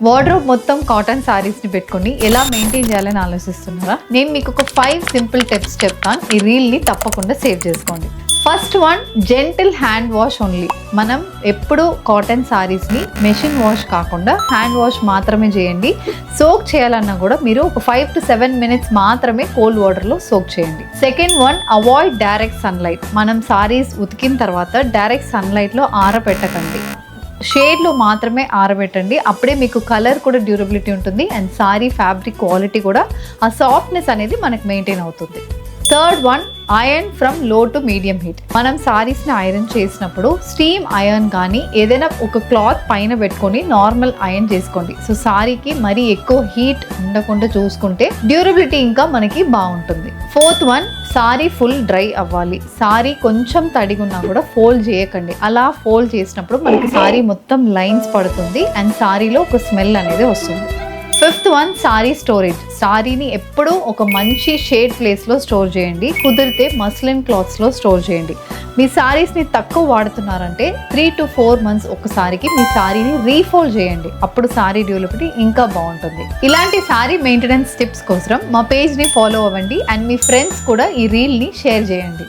Wardrobe మొత్తం cotton సారీస్ని పెట్టుకొని ఎలా మెయింటైన్ చేయాలని ఆలోచిస్తున్నారా? నేను మీకు ఒక 5 సింపుల్ టిప్స్ చెప్తాను. ఈ రీల్ని తప్పకుండా సేవ్ చేసుకోండి. First one, gentle hand wash only. మనం ఎప్పుడు కాటన్ సారీస్ని మెషిన్ వాష్ కాకుండా హ్యాండ్ వాష్ మాత్రమే చేయండి. సోక్ చేయాలన్నా కూడా మీరు ఒక 5 to 7 minutes మాత్రమే కోల్డ్ వాటర్లో సోక్ చేయండి. Second one, avoid direct sunlight. మనం సారీస్ ఉతికిన తర్వాత డైరెక్ట్ సన్లైట్లో ఆరబెట్టకండి. షేడ్లో మాత్రమే ఆరబెట్టండి. అప్పుడే మీకు కలర్ కూడా డ్యూరబిలిటీ ఉంటుంది అండ్ సారీ ఫ్యాబ్రిక్ క్వాలిటీ కూడా ఆ సాఫ్ట్నెస్ అనేది మనకు మెయింటైన్ అవుతుంది. థర్డ్ వన్, ఐరన్ ఫ్రమ్ లో టు మీడియం హీట్. మనం సారీస్ని ఐరన్ చేసినప్పుడు స్టీమ్ ఐరన్ కానీ ఏదైనా ఒక క్లాత్ పైన పెట్టుకొని నార్మల్ ఐరన్ చేసుకోండి. సో సారీకి మరీ ఎక్కువ హీట్ ఉండకుండా చూసుకుంటే డ్యూరబిలిటీ ఇంకా మనకి బాగుంటుంది. Fourth one, sorry full dry అవ్వాలి. సారీ కొంచెం తడిగున్నా కూడా ఫోల్డ్ చేయకండి. అలా ఫోల్డ్ చేసినప్పుడు మనకి సారీ మొత్తం లైన్స్ పడుతుంది అండ్ సారీలో ఒక స్మెల్ అనేది వస్తుంది. Fifth one, sorry storage. సారీని ఎప్పుడూ ఒక మంచి షేడ్ ప్లేస్లో స్టోర్ చేయండి. కుదిరితే మస్లిన్ క్లాత్స్లో స్టోర్ చేయండి. మీ సారీస్ని తక్కువ వాడుతున్నారంటే 3 to 4 months ఒకసారికి మీ సారీని రీఫోల్డ్ చేయండి. అప్పుడు సారీ డ్యూరబిలిటీ ఇంకా బాగుంటుంది. ఇలాంటి సారీ మెయింటెనెన్స్ టిప్స్ కోసం మా పేజ్ని ఫాలో అవ్వండి అండ్ మీ ఫ్రెండ్స్ కూడా ఈ రీల్ని షేర్ చేయండి.